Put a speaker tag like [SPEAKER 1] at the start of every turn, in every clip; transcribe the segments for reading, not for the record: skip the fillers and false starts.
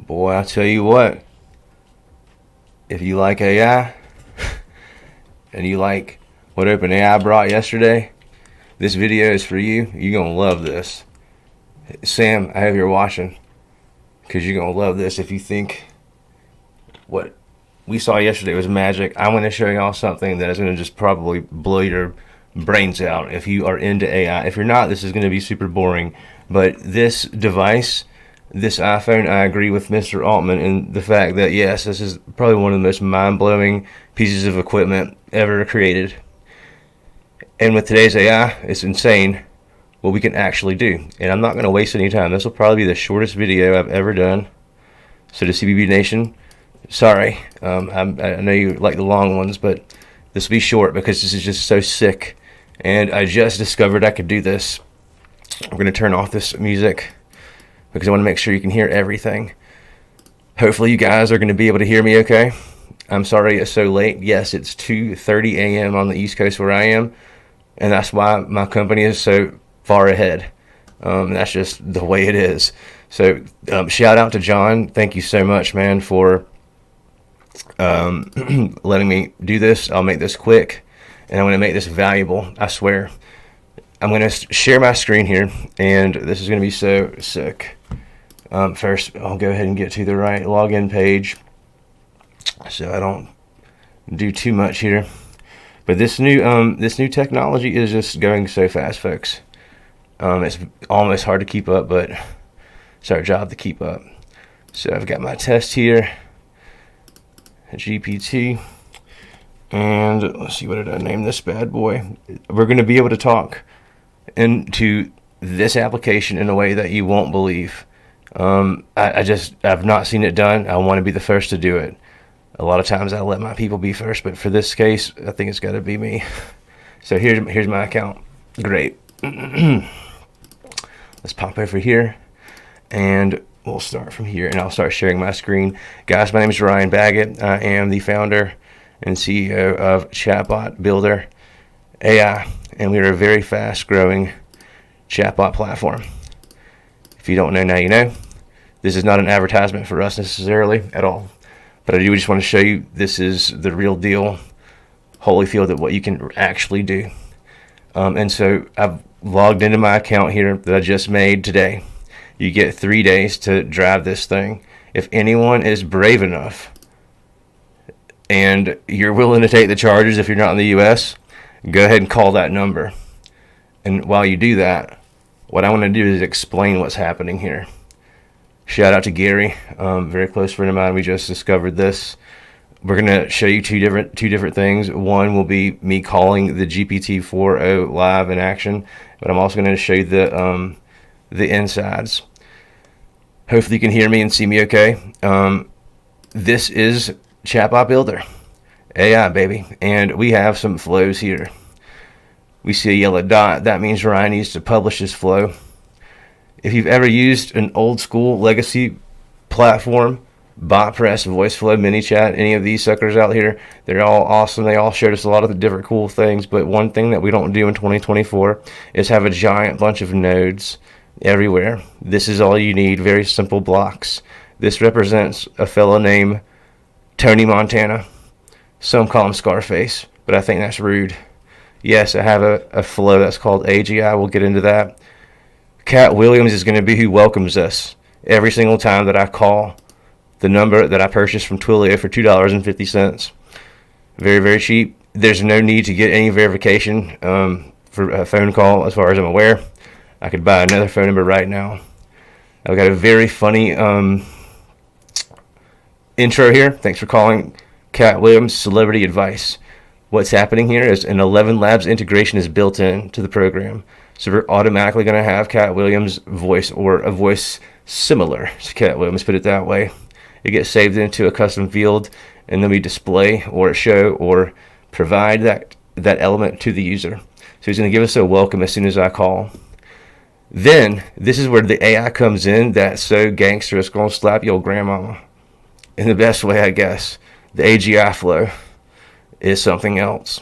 [SPEAKER 1] Boy, I tell you what, if you like AI and you like what OpenAI brought yesterday, this video is for you. You're going to love this. Sam, I hope you're watching, because you're going to love this. If you think what we saw yesterday was magic, I'm going to show y'all something that is going to just probably blow your brains out if you are into AI. If you're not, this is going to be super boring. But this device, this iPhone, I agree with Mr. Altman in the fact that, yes, this is probably one of the most mind-blowing pieces of equipment ever created. And with today's AI, it's insane what we can actually do. And I'm not going to waste any time. This will probably be the shortest video I've ever done. So to CBB Nation, sorry. I know you like the long ones, but this will be short because this is just so sick. And I just discovered I could do this. I'm going to turn off this music because I want to make sure you can hear everything. Hopefully you guys are going to be able to hear me okay. I'm sorry it's so late. Yes, it's 2:30 a.m. on the East Coast where I am, and that's why my company is so far ahead. That's just the way it is. So shout out to John. Thank you so much, man, for letting me do this. I'll make this quick, and I'm going to make this valuable, I swear. I'm going to share my screen here, and this is going to be so sick. First, I'll go ahead and get to the right login page so I don't do too much here. But this new technology is just going so fast, folks. It's almost hard to keep up, but it's our job to keep up. So I've got my test here, GPT, and let's see, what did I name this bad boy? We're going to be able to talk into this application in a way that you won't believe. I've not seen it done. I want to be the first to do it. A lot of times I let my people be first, but for this case, I think it's got to be me. So here's my account. Great. Let's pop over here, and we'll start from here, and I'll start sharing my screen. Guys, my name is Ryan Baggett. I am the founder and CEO of Chatbot Builder AI, and we are a very fast-growing chatbot platform. If you don't know, now you know. This is not an advertisement for us necessarily at all, but I do just want to show you this is the real deal, Holyfield, at what you can actually do. And so I've logged into my account here that I just made today. You get 3 days to drive this thing. If anyone is brave enough and you're willing to take the charges if you're not in the U.S., go ahead and call that number. And while you do that, what I want to do is explain what's happening here. Shout out to Gary, very close friend of mine. We just discovered this. We're going to show you two different things. One will be me calling the GPT-4o live in action, but I'm also going to show you the insides. Hopefully you can hear me and see me okay. This is Chatbot Builder AI, baby, and we have some flows here. We see a yellow dot. That means Ryan needs to publish his flow. If you've ever used an old school legacy platform, BotPress, VoiceFlow, MiniChat, any of these suckers out here, they're all awesome. They all showed us a lot of the different cool things, but one thing that we don't do in 2024 is have a giant bunch of nodes everywhere. This is all you need, very simple blocks. This represents a fellow named Tony Montana. Some call him Scarface, but I think that's rude. Yes, I have a flow that's called AGI. We'll get into that. Cat Williams is going to be who welcomes us every single time that I call the number that I purchased from Twilio for $2.50. Very, very cheap. There's no need to get any verification for a phone call as far as I'm aware. I could buy another phone number right now. I've got a very funny intro here. Thanks for calling Cat Williams Celebrity Advice. What's happening here is an 11 Labs integration is built in to the program. So we're automatically going to have Cat Williams' voice, or a voice similar to Cat Williams, put it that way. It gets saved into a custom field, and then we display or show or provide that element to the user. So he's going to give us a welcome as soon as I call. Then, this is where the AI comes in that's so gangster it's going to slap your grandmama. In the best way, I guess. The AGI flow is something else.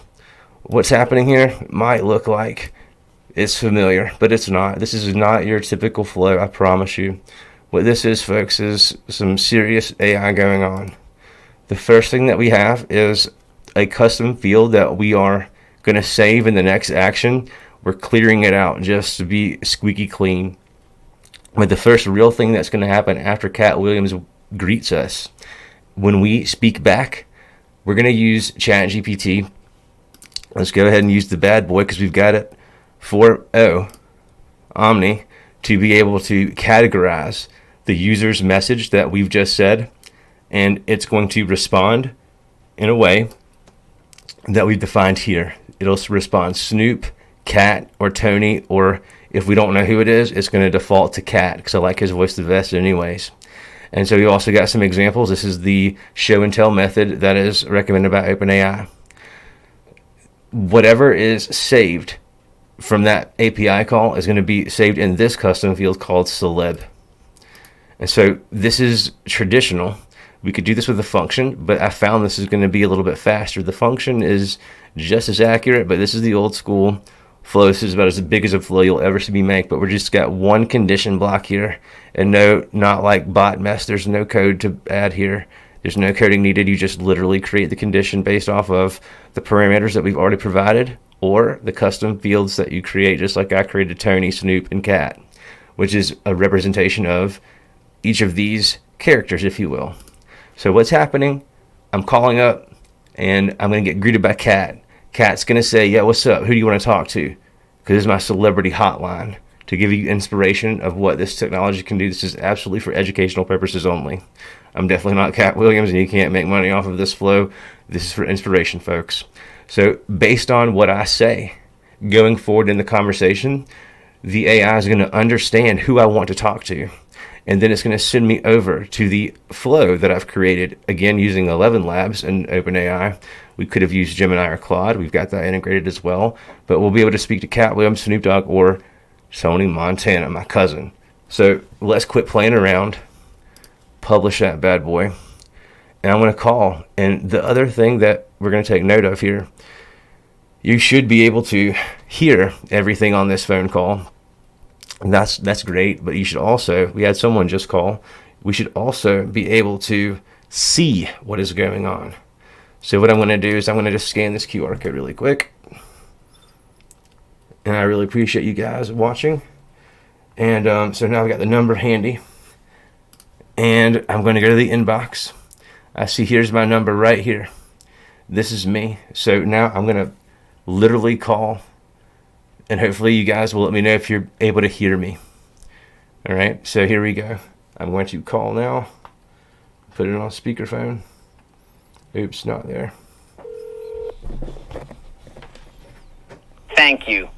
[SPEAKER 1] What's happening here might look like it's familiar, but it's not. This is not your typical flow, I promise you. What this is, folks, is some serious AI going on. The first thing that we have is a custom field that we are going to save in the next action. We're clearing it out just to be squeaky clean. But the first real thing that's going to happen after Cat Williams greets us, when we speak back, we're going to use ChatGPT. Let's go ahead and use the bad boy because we've got it 4o Omni to be able to categorize the user's message that we've just said, and it's going to respond in a way that we've defined here. It'll respond Snoop, Cat, or Tony, or if we don't know who it is, it's going to default to Cat because I like his voice the best anyways. And so we also got some examples. This is the show and tell method that is recommended by OpenAI. Whatever is saved from that API call is going to be saved in this custom field called celeb. And so this is traditional. We could do this with a function, but I found this is going to be a little bit faster. The function is just as accurate, but this is the old school flow. This is about as big as a flow you'll ever see me make, but we're just got one condition block here, and no, not like bot mess. There's no code to add here. There's no coding needed. You just literally create the condition based off of the parameters that we've already provided or the custom fields that you create, just like I created Tony, Snoop, and Cat, which is a representation of each of these characters, if you will. So what's happening? I'm calling up, and I'm going to get greeted by Cat. Cat's going to say, yeah, what's up? Who do you want to talk to? Because this is my celebrity hotline to give you inspiration of what this technology can do. This is absolutely for educational purposes only. I'm definitely not Cat Williams, and you can't make money off of this flow. This is for inspiration, folks. So based on what I say, going forward in the conversation, the AI is going to understand who I want to talk to. And then it's going to send me over to the flow that I've created, again, using 11 Labs and OpenAI. We could have used Gemini or Claude. We've got that integrated as well. But we'll be able to speak to Cat Williams, Snoop Dogg, or Tony Montana, my cousin. So let's quit playing around. Publish that bad boy. And I'm going to call. And the other thing that we're going to take note of here, you should be able to hear everything on this phone call. And that's great, but you should also, we had someone just call, we should also be able to see what is going on. So what I'm going to do is I'm going to just scan this QR code really quick. And I really appreciate you guys watching. And so now I've got the number handy. And I'm going to go to the inbox. I see here's my number right here. This is me. So now I'm going to literally call. And hopefully you guys will let me know if you're able to hear me. All right, so here we go. I'm going to call now. Put it on speakerphone. Oops, not there.
[SPEAKER 2] Thank you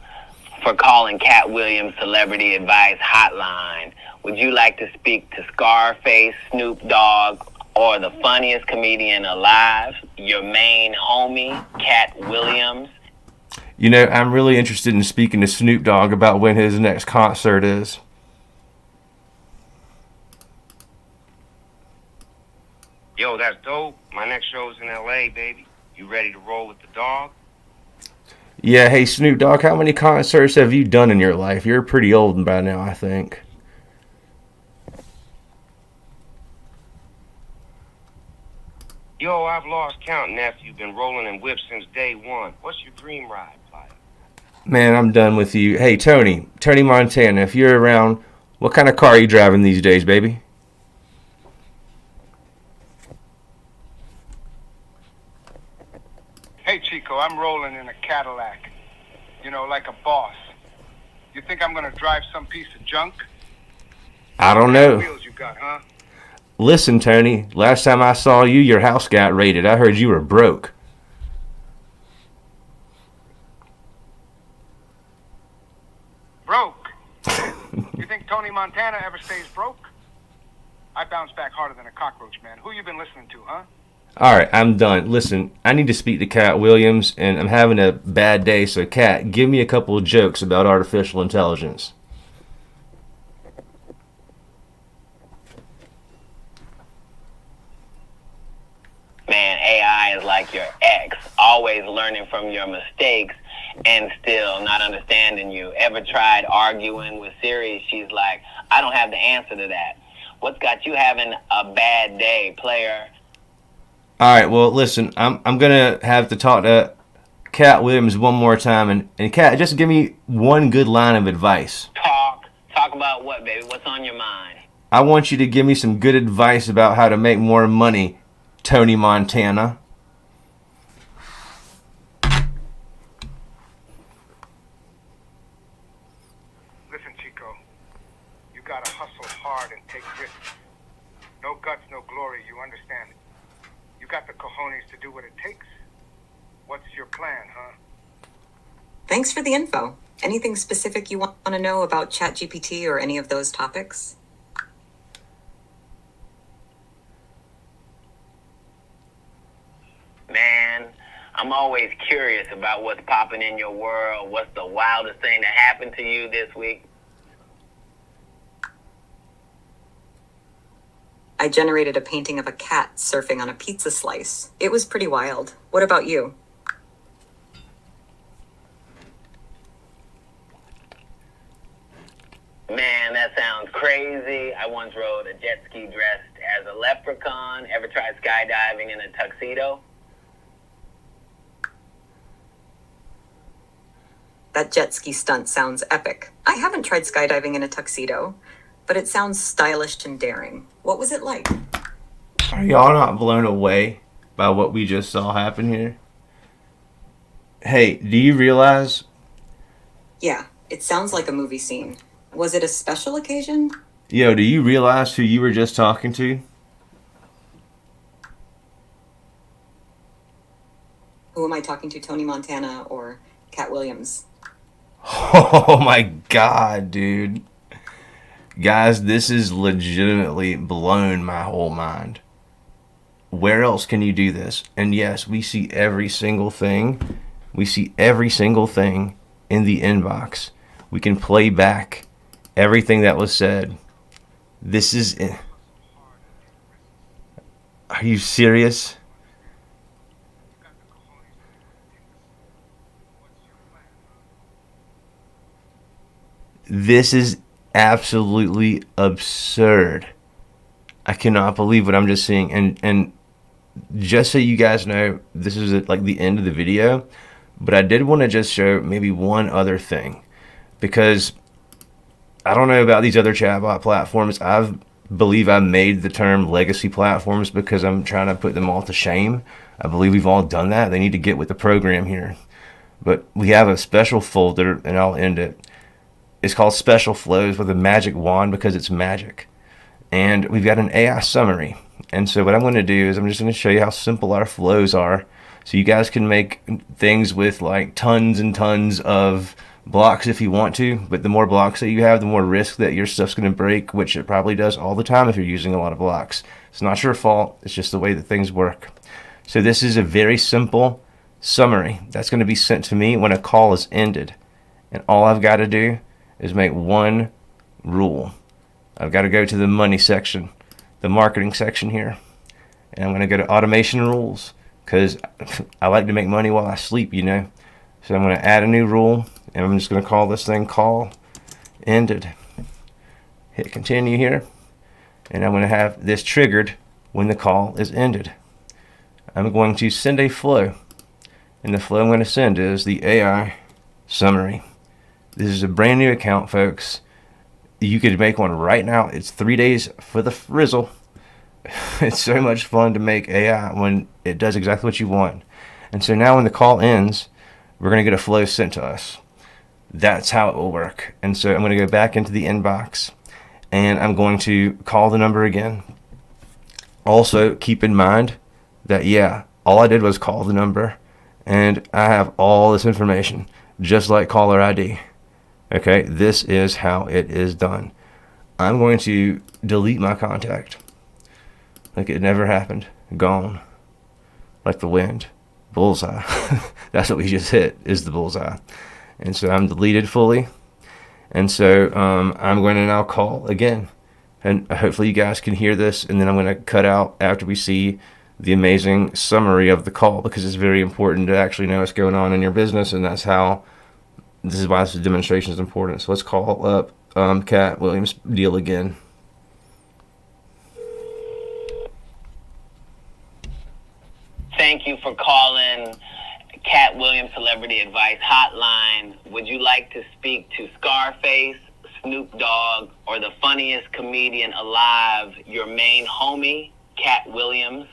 [SPEAKER 2] for calling Cat Williams Celebrity Advice Hotline. Would you like to speak to Scarface, Snoop Dogg, or the funniest comedian alive, your main homie, Cat Williams?
[SPEAKER 1] You know, I'm really interested in speaking to Snoop Dogg about when his next concert is.
[SPEAKER 3] Yo, that's dope. My next show's in LA, baby. You ready to roll with the dog?
[SPEAKER 1] Yeah, hey Snoop Dogg, how many concerts have you done in your life? You're pretty old by now, I think.
[SPEAKER 3] Yo, I've lost count, nephew. Been rolling in whips since day one. What's your dream ride like?
[SPEAKER 1] Man, I'm done with you. Hey, Tony Montana, if you're around, what kind of car are you driving these days, baby?
[SPEAKER 4] Hey, Chico, I'm rolling in a Cadillac. You know, like a boss. You think I'm gonna drive some piece of junk?
[SPEAKER 1] I don't
[SPEAKER 4] What
[SPEAKER 1] know.
[SPEAKER 4] wheels you got, huh?
[SPEAKER 1] Listen, Tony, last time I saw you, your house got raided. I heard you were broke.
[SPEAKER 4] Broke? You think Tony Montana ever stays broke? I bounce back harder than a cockroach, man. Who you been listening to, huh?
[SPEAKER 1] All right, I'm done. Listen, I need to speak to Cat Williams, and I'm having a bad day, so Cat, give me a couple of jokes about artificial intelligence.
[SPEAKER 2] Man, AI is like your ex, always learning from your mistakes and still not understanding you. Ever tried arguing with Siri? She's like, I don't have the answer to that. What's got you having a bad day, player?
[SPEAKER 1] All right, well, listen, I'm gonna have to talk to Cat Williams one more time, and Cat, just give me one good line of advice.
[SPEAKER 2] Talk about what, baby? What's on your mind?
[SPEAKER 1] I want you to give me some good advice about how to make more money, Tony Montana.
[SPEAKER 4] Listen, Chico, you gotta hustle hard and take risks. No guts, no glory, you understand? You got the cojones to do what it takes? What's your plan, huh?
[SPEAKER 5] Thanks for the info. Anything specific you want to know about ChatGPT or any of those topics?
[SPEAKER 2] Man, I'm always curious about what's popping in your world. What's the wildest thing that happened to you this week?
[SPEAKER 5] I generated a painting of a cat surfing on a pizza slice. It was pretty wild. What about you?
[SPEAKER 2] Man, that sounds crazy. I once rode a jet ski dressed as a leprechaun. Ever tried skydiving in a tuxedo?
[SPEAKER 5] That jet ski stunt sounds epic. I haven't tried skydiving in a tuxedo, but it sounds stylish and daring. What was it like?
[SPEAKER 1] Are y'all not blown away by what we just saw happen here? Hey, do you realize?
[SPEAKER 5] Yeah, it sounds like a movie scene. Was it a special occasion?
[SPEAKER 1] Yo, do you realize who you were just talking to?
[SPEAKER 5] Who am I talking to, Tony Montana or Cat Williams?
[SPEAKER 1] Oh my god, dude. Guys, this is legitimately blown my whole mind. Where else can you do this? And yes, we see every single thing. We see every single thing in the inbox. We can play back everything that was said. This is... Are you serious? This is absolutely absurd. I cannot believe what I'm just seeing. And just so you guys know, this is like the end of the video. But I did want to just show maybe one other thing. Because I don't know about these other chatbot platforms. I believe I made the term legacy platforms because I'm trying to put them all to shame. I believe we've all done that. They need to get with the program here. But we have a special folder, and I'll end it. It's called Special Flows with a magic wand because it's magic. And we've got an AI summary. And so what I'm going to do is I'm just going to show you how simple our flows are. So you guys can make things with like tons and tons of blocks if you want to. But the more blocks that you have, the more risk that your stuff's going to break, which it probably does all the time if you're using a lot of blocks. It's not your fault. It's just the way that things work. So this is a very simple summary that's going to be sent to me when a call is ended. And all I've got to do is make one rule. I've got to go to the money section, the marketing section here, and I'm going to go to automation rules because I like to make money while I sleep, you know. So I'm going to add a new rule, and I'm just going to call this thing call ended. Hit continue here, and I'm going to have this triggered when the call is ended. I'm going to send a flow, and the flow I'm going to send is the AI summary. This is a brand new account, folks. You could make one right now. It's 3 days for the frizzle. It's so much fun to make AI when it does exactly what you want. And so now when the call ends, we're going to get a flow sent to us. That's how it will work. And so I'm going to go back into the inbox, and I'm going to call the number again. Also, keep in mind that, yeah, all I did was call the number, and I have all this information, just like caller ID. Okay, this is how it is done. I'm going to delete my contact. Like it never happened. Gone. Like the wind. Bullseye. That's what we just hit, is the bullseye. And so I'm deleted fully. And so I'm going to now call again. And hopefully you guys can hear this. And then I'm going to cut out after we see the amazing summary of the call, because it's very important to actually know what's going on in your business. And that's how... This is why this demonstration is important. So let's call up Cat Williams' deal again.
[SPEAKER 2] thank you for calling Cat Williams Celebrity Advice Hotline. Would you like to speak to Scarface, Snoop Dogg, or the funniest comedian alive, your main homie, Cat Williams?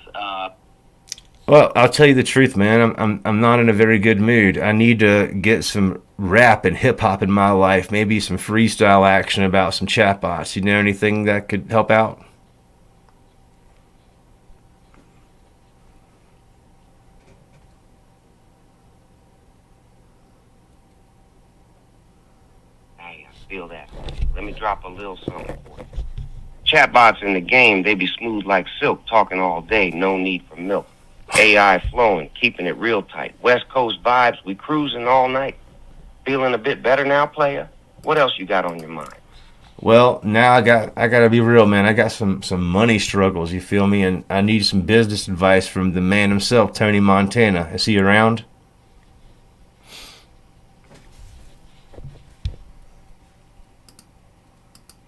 [SPEAKER 1] Well, I'll tell you the truth, man. I'm not in a very good mood. I need to get some rap and hip hop in my life. Maybe some freestyle action about some chatbots. You know anything that could help out?
[SPEAKER 3] Hey, I feel that. Let me drop a little something for you. Chatbots in the game, they be smooth like silk, talking all day, no need for milk. AI flowing, keeping it real tight. West Coast vibes, we cruising all night. Feeling a bit better now, player? What else you got on your mind?
[SPEAKER 1] Well, now I gotta be real, man. I got some money struggles, you feel me? And I need some business advice from the man himself, Tony Montana. Is he around?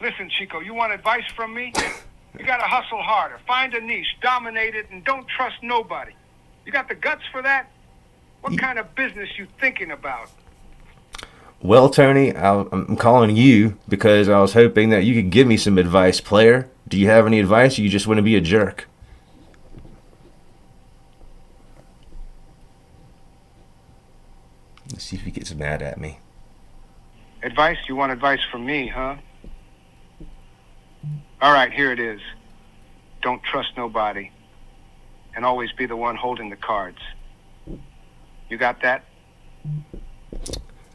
[SPEAKER 4] Listen, Chico, you want advice from me? You gotta hustle harder, find a niche, dominate it, and don't trust nobody. You got the guts for that? What kind of business you thinking about?
[SPEAKER 1] Well, Tony, I'm calling you because I was hoping that you could give me some advice, player. Do you have any advice, or you just want to be a jerk? Let's see if he gets mad at me.
[SPEAKER 4] Advice? You want advice from me, huh? All right, here it is. Don't trust nobody. And always be the one holding the cards. You got that?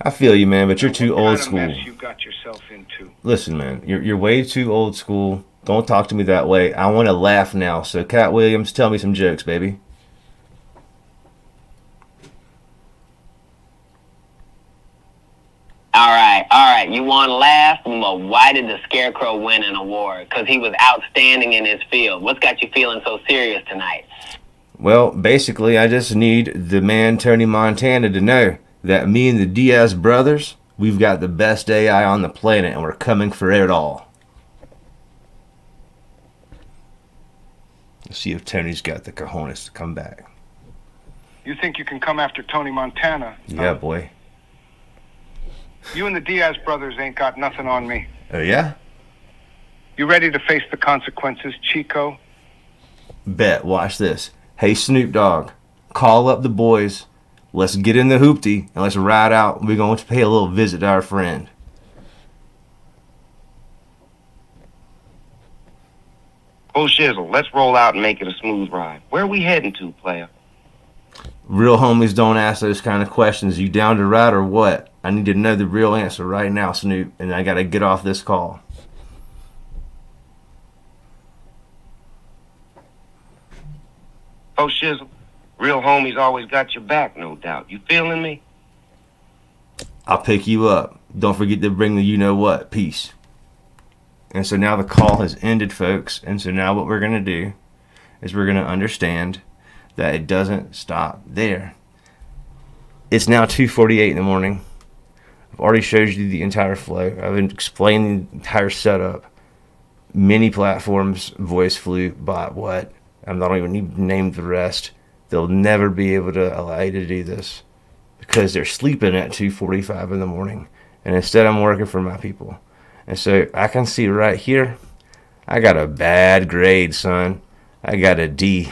[SPEAKER 1] I feel you, man, but you're too old
[SPEAKER 4] What
[SPEAKER 1] school.
[SPEAKER 4] kind of mess you got yourself into?
[SPEAKER 1] Listen, man, you're way too old school. Don't talk to me that way. I want to laugh now. So, Cat Williams, tell me some jokes, baby.
[SPEAKER 2] All right. You want to laugh? Well, why did the Scarecrow win an award? Because he was outstanding in his field. What's got you feeling so serious tonight?
[SPEAKER 1] Well, basically, I just need the man Tony Montana to know that me and the Diaz brothers, we've got the best AI on the planet, and we're coming for it all. Let's see if Tony's got the cojones to come back.
[SPEAKER 4] You think you can come after Tony Montana?
[SPEAKER 1] Yeah, boy.
[SPEAKER 4] You and the Diaz brothers ain't got nothing on me.
[SPEAKER 1] Oh, yeah?
[SPEAKER 4] You ready to face the consequences, Chico?
[SPEAKER 1] Bet. Watch this. Hey, Snoop Dogg, call up the boys. Let's get in the hoopty and let's ride out. We're going to pay a little visit to our friend.
[SPEAKER 3] Oh, shizzle, let's roll out and make it a smooth ride. Where are we heading to, player?
[SPEAKER 1] Real homies don't ask those kind of questions. You down to ride or what? I need to know the real answer right now, Snoop, and I got to get off this call.
[SPEAKER 3] Oh, shizzle, real homies always got your back, no doubt. You feeling me?
[SPEAKER 1] I'll pick you up. Don't forget to bring the you-know-what. Peace. And so now the call has ended, folks. And so now what we're going to do is we're going to understand that it doesn't stop there. It's now 2:48 in the morning. I've already showed you the entire flow. I've been explaining the entire setup. Many platforms, voice flu, bot what. I'm not even need to name the rest. They'll never be able to allow you to do this because they're sleeping at 2:45 in the morning. And instead I'm working for my people. And so I can see right here, I got a bad grade, son. I got a D.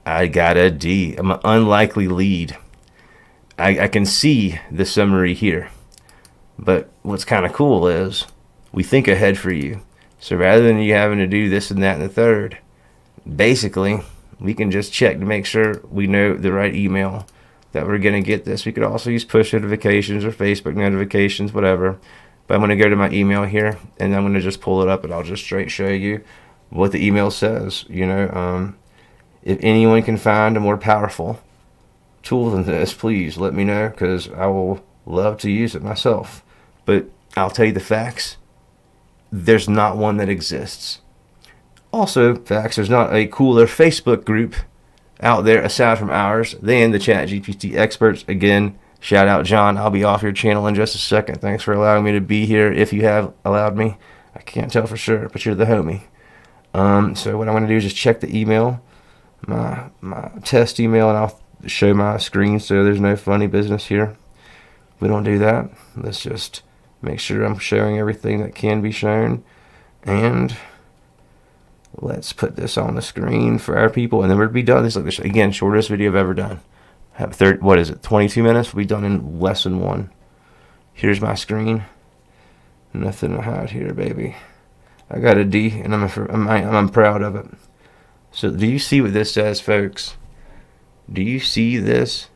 [SPEAKER 1] I'm an unlikely lead. I can see the summary here. But what's kind of cool is we think ahead for you. So rather than you having to do this and that and the third, basically, we can just check to make sure we know the right email that we're going to get this. We could also use push notifications or Facebook notifications, whatever. But I'm going to go to my email here, and I'm going to just pull it up, and I'll just straight show you what the email says. If anyone can find a more powerful tool than this, please let me know, because I will love to use it myself. But I'll tell you the facts. There's not one that exists. Also, facts, there's not a cooler Facebook group out there aside from ours than the ChatGPT experts. Again, shout out John. I'll be off your channel in just a second. Thanks for allowing me to be here. If you have allowed me, I can't tell for sure, but you're the homie. So what I'm going to do is just check the email my test email, and I'll show my screen so there's no funny business here. We don't do that. Let's just make sure I'm showing everything that can be shown. And let's put this on the screen for our people, and then we'll be done. This is like this again, shortest video I've ever done. Have 22 minutes? We'll be done in less than one. Here's my screen. Nothing to hide here, baby. I got a D, and I'm proud of it. So do you see what this says, folks? Do you see this?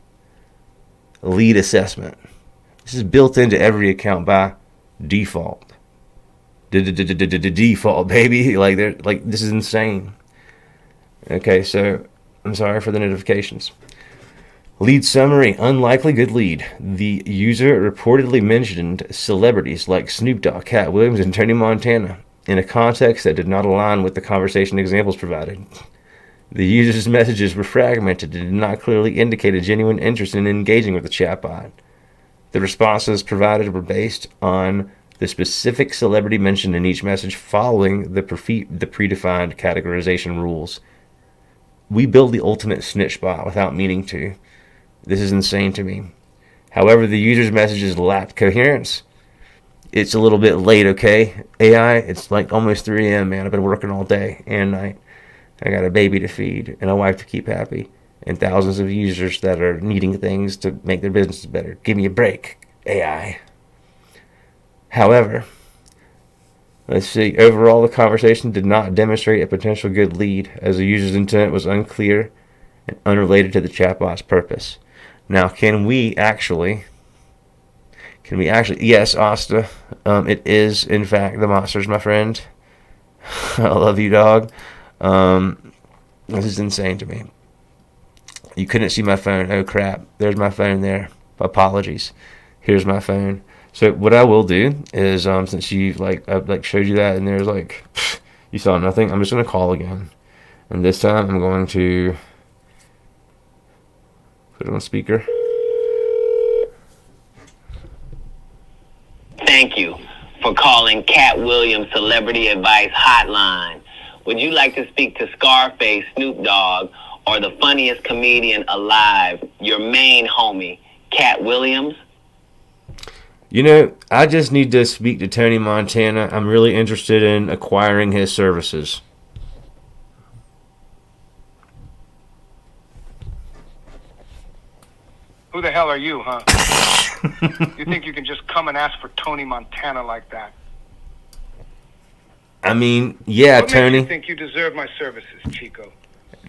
[SPEAKER 1] Lead assessment. This is built into every account by default. Default, baby. Like this is insane. Okay, so I'm sorry for the notifications. Lead summary: unlikely good lead. The user reportedly mentioned celebrities like Snoop Dogg, Cat Williams, and Tony Montana in a context that did not align with the conversation examples provided. The user's messages were fragmented and did not clearly indicate a genuine interest in engaging with the chatbot. The responses provided were based on the specific celebrity mentioned in each message, following the predefined categorization rules. We build the ultimate snitch bot without meaning to. This is insane to me. However, the user's messages lacked coherence. It's a little bit late, okay? AI, it's like almost 3 a.m., man. I've been working all day and night. I got a baby to feed and a wife to keep happy and thousands of users that are needing things to make their businesses better. Give me a break, AI. However, let's see. Overall, the conversation did not demonstrate a potential good lead, as the user's intent was unclear and unrelated to the chatbot's purpose. Now, can we actually? Yes, Asta. It is, in fact, the monsters, my friend. I love you, dog. This is insane to me. You couldn't see my phone. Oh, crap. There's my phone there. Apologies. Here's my phone. So what I will do is, since you I showed you that, and there's you saw nothing, I'm just gonna call again, and this time I'm going to put it on speaker.
[SPEAKER 2] Thank you for calling Cat Williams Celebrity Advice Hotline. Would you like to speak to Scarface, Snoop Dogg, or the funniest comedian alive, your main homie, Cat Williams?
[SPEAKER 1] You know, I just need to speak to Tony Montana. I'm really interested in acquiring his services.
[SPEAKER 4] Who the hell are you, huh? You think you can just come and ask for Tony Montana like that?
[SPEAKER 1] I mean, yeah,
[SPEAKER 4] What
[SPEAKER 1] Tony.
[SPEAKER 4] makes you think you deserve my services, Chico?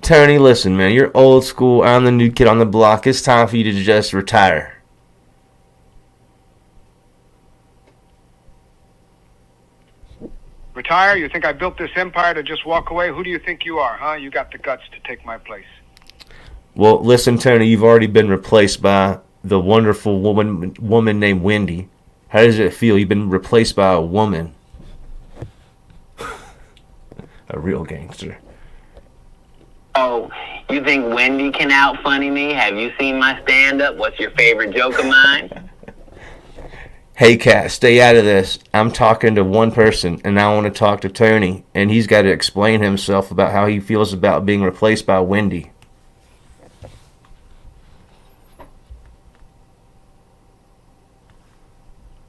[SPEAKER 1] Tony, listen, man. You're old school. I'm the new kid on the block. It's time for you to just retire.
[SPEAKER 4] Retire? You think I built this empire to just walk away? Who do you think you are, huh? You got the guts to take my place.
[SPEAKER 1] Well, listen, Tony, you've already been replaced by the wonderful woman named Wendy. How does it feel? You've been replaced by a woman. A real gangster.
[SPEAKER 2] Oh, you think Wendy can out-funny me? Have you seen my stand-up? What's your favorite joke of mine?
[SPEAKER 1] Hey, Cat, stay out of this. I'm talking to one person, and I want to talk to Tony, and he's got to explain himself about how he feels about being replaced by Wendy.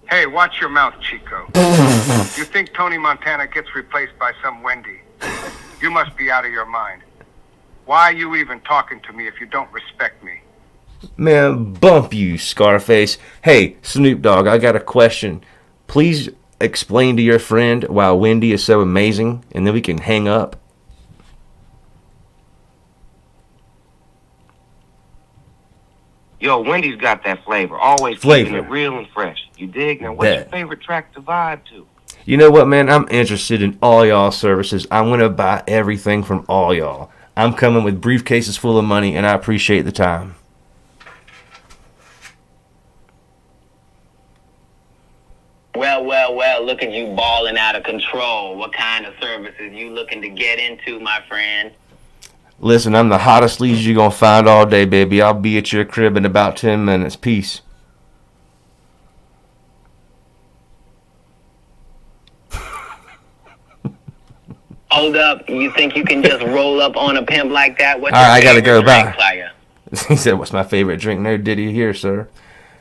[SPEAKER 4] Hey, watch your mouth, Chico. You think Tony Montana gets replaced by some Wendy? You must be out of your mind. Why are you even talking to me if you don't respect me?
[SPEAKER 1] Man, bump you, Scarface. Hey, Snoop Dogg, I got a question. Please explain to your friend why Wendy is so amazing, and then we can hang up.
[SPEAKER 3] Yo, Wendy's got that flavor. Always keeping it real and fresh. You dig? Now, what's your favorite track to vibe to?
[SPEAKER 1] You know what, man? I'm interested in all y'all services. I'm going to buy everything from all y'all. I'm coming with briefcases full of money, and I appreciate the time.
[SPEAKER 2] Well, look at you balling out of control. What kind of services you looking to get into, my friend?
[SPEAKER 1] Listen, I'm the hottest lead you're going to find all day, baby. I'll be at your crib in about 10 minutes. Peace.
[SPEAKER 2] Hold up. You think you can just roll up on a pimp like that? What's
[SPEAKER 1] All right, I
[SPEAKER 2] your
[SPEAKER 1] gotta
[SPEAKER 2] favorite
[SPEAKER 1] go.
[SPEAKER 2] drink,
[SPEAKER 1] Bye.
[SPEAKER 2] player?
[SPEAKER 1] He said, "What's my favorite drink?" No diddy here, sir.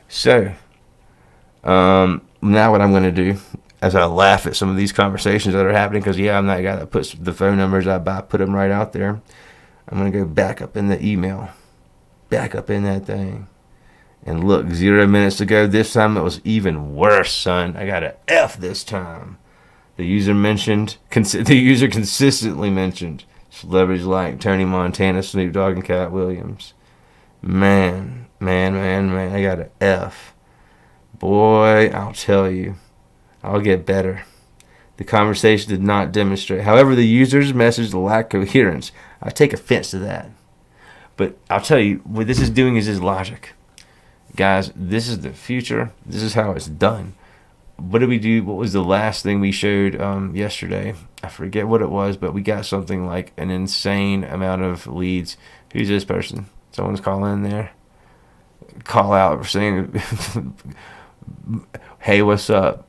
[SPEAKER 1] So, now what I'm going to do, as I laugh at some of these conversations that are happening, because yeah, I'm that guy that puts the phone numbers I buy, put them right out there. I'm going to go back up in the email, back up in that thing, and look. 0 minutes ago, this time it was even worse, son. I got an F this time. The user consistently mentioned celebrities like Tony Montana, Snoop Dogg, and Cat Williams. Man, I got an F. Boy, I'll tell you, I'll get better. The conversation did not demonstrate. However, the user's message lacked coherence. I take offense to that. But I'll tell you, what this is doing is logic. Guys, this is the future. This is how it's done. What did we do? What was the last thing we showed yesterday? I forget what it was, but we got something like an insane amount of leads. Who's this person? Someone's calling in there. Call out saying, "Hey, what's up,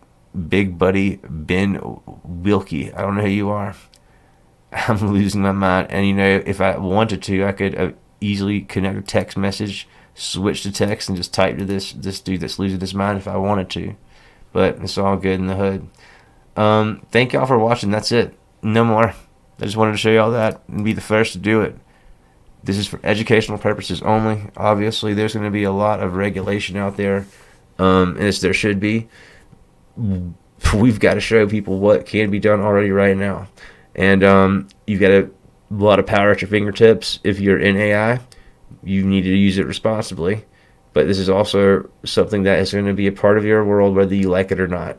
[SPEAKER 1] big buddy Ben Wilkie? I don't know who you are. I'm losing my mind." And if I wanted to, I could easily connect a text message, switch to text, and just type to this dude that's losing his mind if I wanted to. But it's all good in the hood. Thank y'all for watching. That's it. No more. I just wanted to show y'all that and be the first to do it. This is for educational purposes only. Obviously, there's going to be a lot of regulation out there, as there should be. We've got to show people what can be done already right now. And you've got a lot of power at your fingertips. If you're in AI, you need to use it responsibly. But this is also something that is going to be a part of your world, whether you like it or not.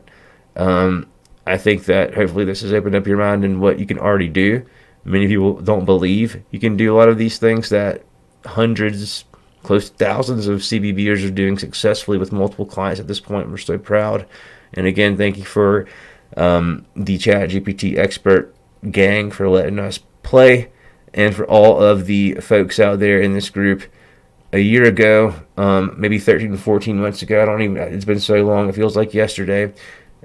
[SPEAKER 1] I think that hopefully this has opened up your mind in what you can already do. Many people don't believe you can do a lot of these things that hundreds, close to thousands of CBBers are doing successfully with multiple clients at this point. We're so proud. And again, thank you for the ChatGPT expert gang for letting us play, and for all of the folks out there in this group. A year ago, maybe 13 to 14 months ago, it's been so long, it feels like yesterday.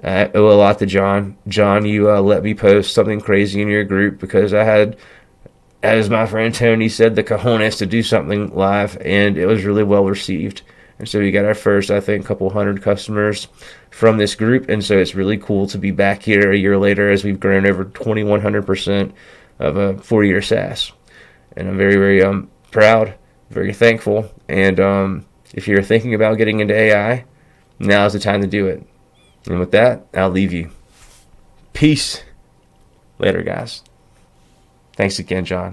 [SPEAKER 1] I owe a lot to John. John, you let me post something crazy in your group because I had, as my friend Tony said, the cojones to do something live, and it was really well received. And so we got our first, I think, couple hundred customers from this group, and so it's really cool to be back here a year later as we've grown over 2,100% of a 4-year SaaS. And I'm very, very proud, very thankful. And if you're thinking about getting into AI, now's the time to do it. And with that, I'll leave you. Peace. Later, guys. Thanks again, John.